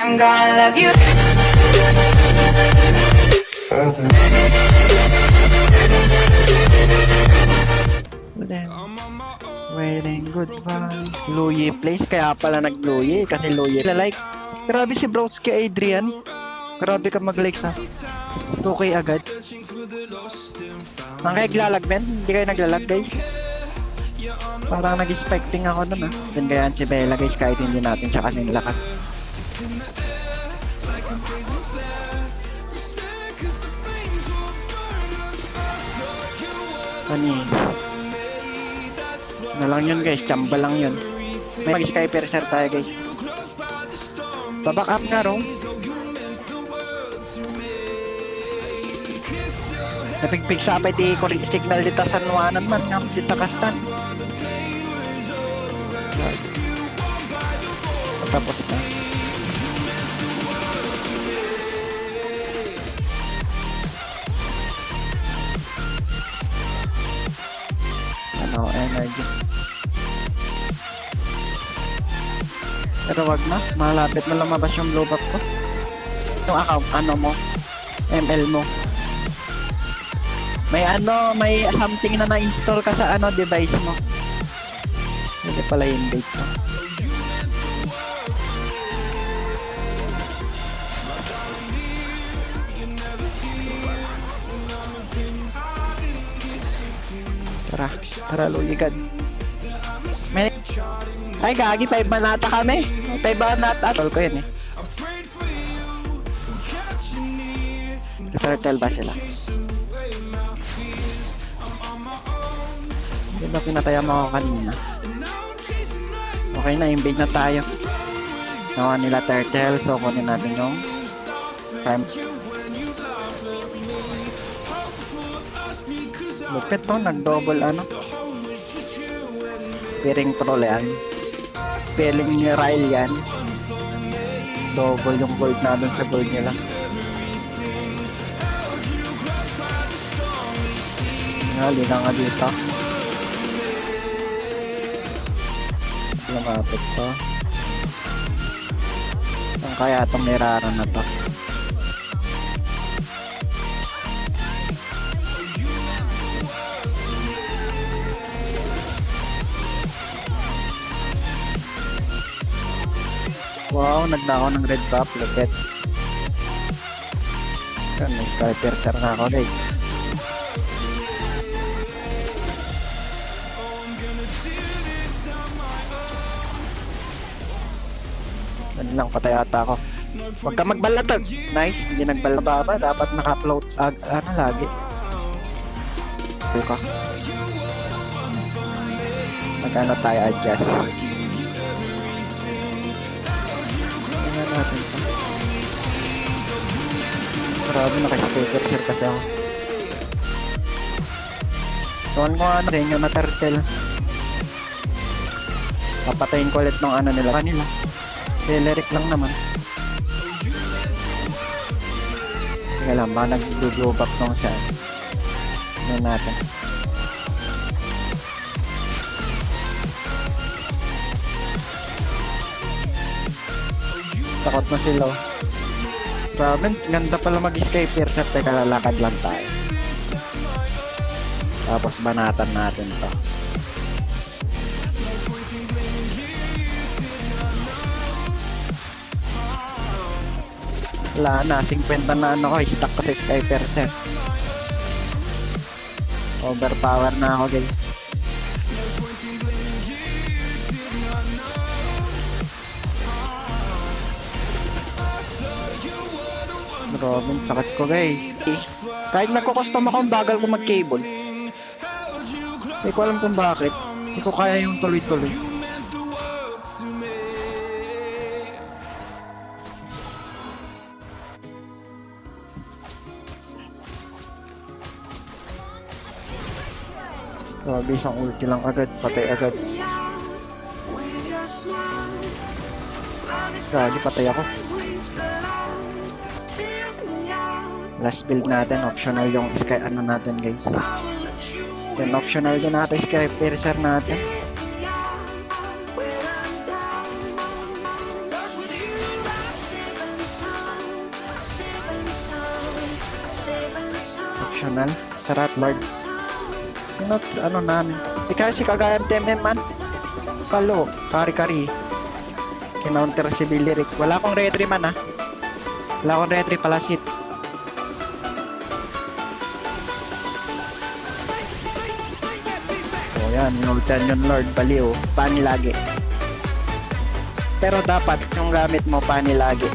I'm gonna love you. Waiting goodbye. Louie place, kaya pala nag-Louie kasi Louie like. Grabe si Broski Adrian. Grabe ka mag-like sa 2K agad. Ang naglalag men, hindi kayo naglalag guys. Parang nag-expecting ako nun ah. Then kaya si Bella guys kahit hindi natin siya kasing lakas. Ani. Na lang yun guys, chamba lang yun. May mag-skyper sir tayo guys. Baback up nga ro. Napigpig sa apay di signal dita sa nuanan man nga dita kastan. Tapos na. Ano, energy. Pero wag na, malapit na lumabas yung blow up ko. Yung account, ano mo, ML mo. May ano, may something na na-install ka sa ano device mo. Hindi pala yung date mo. Tara, luligan. May... Ay, gagi, 5 manata kami. 5 manata. Tol ko yun eh. Turtle ba sila? Hindi ba pinataya mo ako kanina? Okay na, invade na tayo. Nawa nila turtle, so kunin natin yung time. Lupit to, nag-double ano. Piring troll yan. Piling rail yan. Double yung gold na dun sa gold nila. Hali na nga dito. Lumapit to. Ang kaya itong nirara na to. Wow, nagnakaw ng red buff, lupit. Yan, may skyper sir na ako guys. Ano lang, patay ata ako. Huwag ka magbalatag. Nice, hindi nagbalababa. Dapat naka-float ano lagi. Buka. Magkano tayo adjust. Tingnan natin ito. Grabe, naka-speaker sir kasi ako. Tuwan ko ano rin yung na-turtle. Papatayin ko ulit ng ano nila. Kanila. Celeric lang naman. Teka lang, baka nag-blow back nung siya. Ano natin. Takot na sila. Grabe, ganda pala mag-skyper set. Teka, lalakad lang tayo. Tapos banatan natin to. Wala na, 50 na ano ko, stuck ko 65%. Overpower na ako guys. Robin, sakit ko guys. Kahit nagko-custom ako, ang bagal ko mag-cable. Hindi ko alam kung bakit. Hindi ko kaya yung tuloy-tuloy. Grabe, isang ulti lang agad, patay agad. Grabe, patay ako. Last build natin, optional yung sky ano natin guys. Then optional din natin sky piercer natin. Optional. Sarat Lord. Not, ano namin. Di kasi kagayang TMM man. Palo. Kari-kari. Kinounter si Billy Rick. Wala akong retry man ha. Wala akong retry pala shit. So yan, inultan yun Lord. Baliw. Pani lagi. Pero dapat yung gamit mo pani lagi.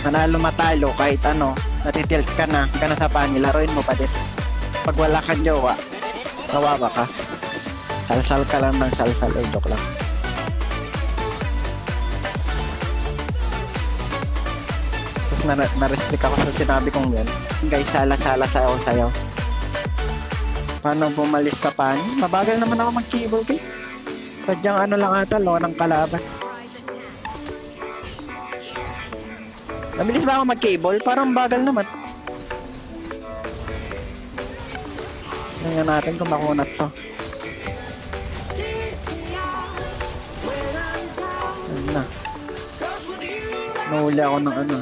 Manalo matalo kahit ano. Natitilt ka na sa pani. Laruin mo pa din. Pag wala kang jowa, kawawa ka. Salsal ka lang ng salsal. Ay, joke lang. Na-restrict ako sa sinabi kong yan. Guys, sala-sala sayaw-sayaw. Paano bumalis ka pa? Mabagal naman ako mag-cable guys. Sadyang ano lang ata, lo ng kalaban. Nabilis ba ako mag-cable? Parang bagal naman. Tingnan natin kung makunat to. Ano na. Nahuli ako ng ano.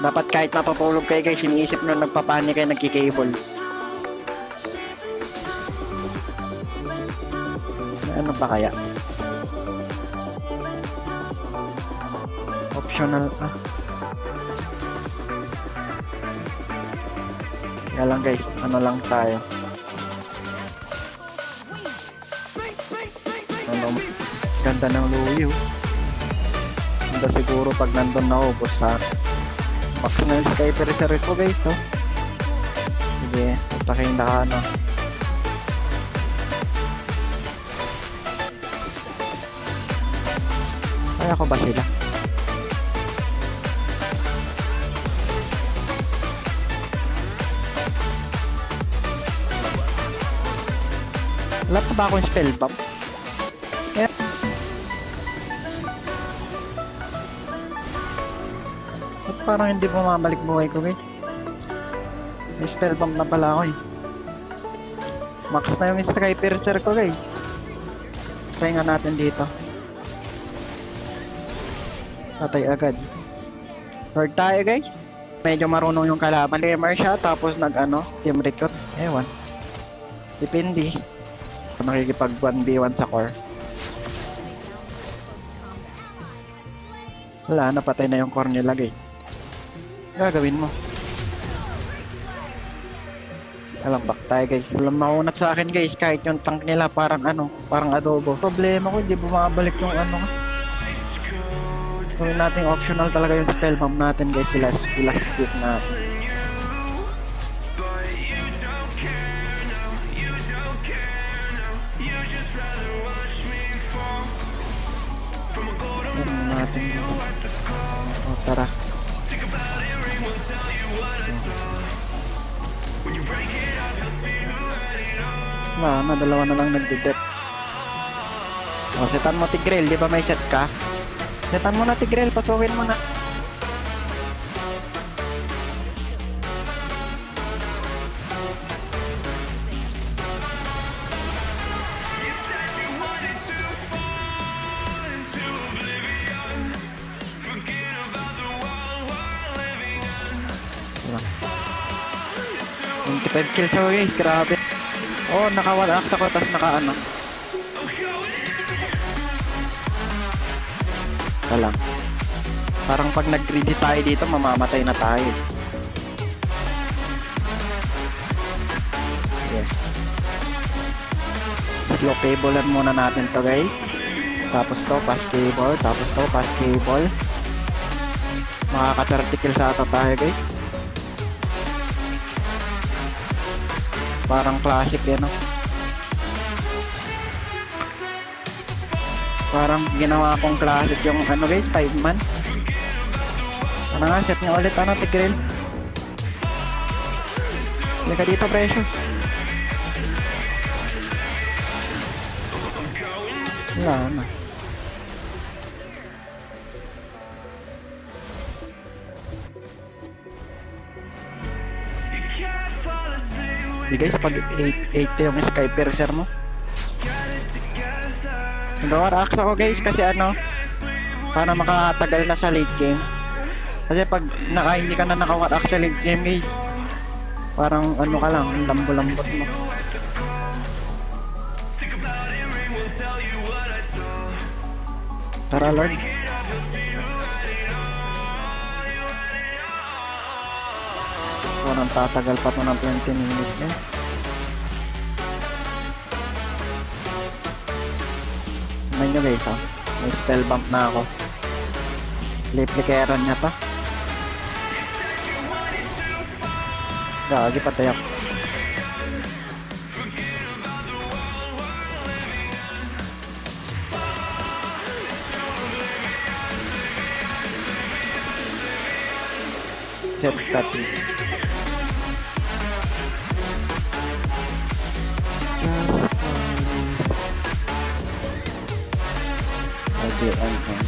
Dapat kahit mapapulog kayo guys, iniisip nyo nagpapanik kayo nagkikable. Ano ba kaya? Optional ah. Kaya lang guys, ano lang tayo. Ano, ganda ng Louie oh. Ganda siguro pag nandun na ubos sa max na yung Skyper reserve ko guys oh. Sige, patakin na ka ano. Kaya ko ba sila? Wala pa ba akong spell bomb? Yeah. At parang hindi bumabalik buhay ko guys. May spell bomb na pala ako eh. Max na yung Sky Piercer ko guys. Try nga natin dito. Patay agad. Hard tayo guys. Medyo marunong yung kalaban. Gamer siya tapos nag ano, team recruit. Ewan. Depende. Nakikipag 1v1 sa core. Wala, napatay na yung core nila guys. Gagawin mo. Alam, back tayo guys. Walang maunat sa akin guys. Kahit yung tank nila parang ano, parang adobo. Problema ko, hindi bumabalik yung ano. Gawin natin optional talaga yung spell bomb natin guys. Sila skip natin. Natin. Oh, tara. Dalawa na lang nagde-death. Oh, setan mo Tigreal, di ba may set ka? Setan mo na Tigreal, pasukin mo na. Diba? 25 kills ako guys, grabe. Oh, naka-1 act ako, tas naka-ano. Ito lang. Parang pag nag-greedy tayo dito, mamamatay na tayo. Yes. Slow cablean muna natin to guys. Tapos to, pass cable. Tapos to, pass cable. Makaka-30 kills ata tayo guys. Parang classic yan, no? Parang ginawa kong classic yung ano guys, 5 man. Ano nga, set niya ulit, ano, Tigreal. Halika dito, Precious. Wala na. Di guys, pag 8 yung Sky Piercer mo. Nag-war-axe ako guys kasi ano, para makatagal na sa late game. Kasi pag hindi ka na naka-war-axe sa late game guys, Parang ano ka lang, ang lambo-lambot mo. Tara Lord. Parang tatagal pa to ng 20 minutes yan. Tignan nyo guys ha. May spell bump na ako. Liplikeran niya pa. Gagi patay ako. Set static. Okay, okay.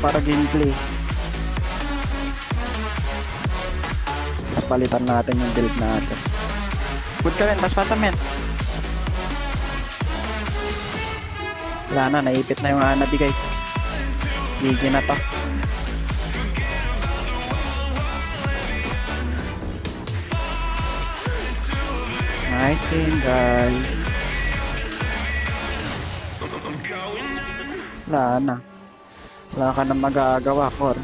Para gameplay. Palitan natin yung build natin. Good ka rin, tas patamin. Wala na, naipit na yung Hanabi guys. GG na to. Nice game guys. Wala na. Wala ka na magagawa, Cor.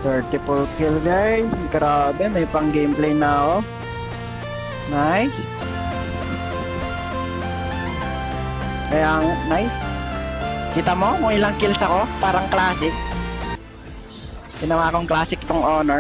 Thirty-four kill guys. Grabe, may pang gameplay na ako. Nice. Kaya nice. Kita mo kung ilang kills ako? Parang classic. Ginawa akong classic tong honor.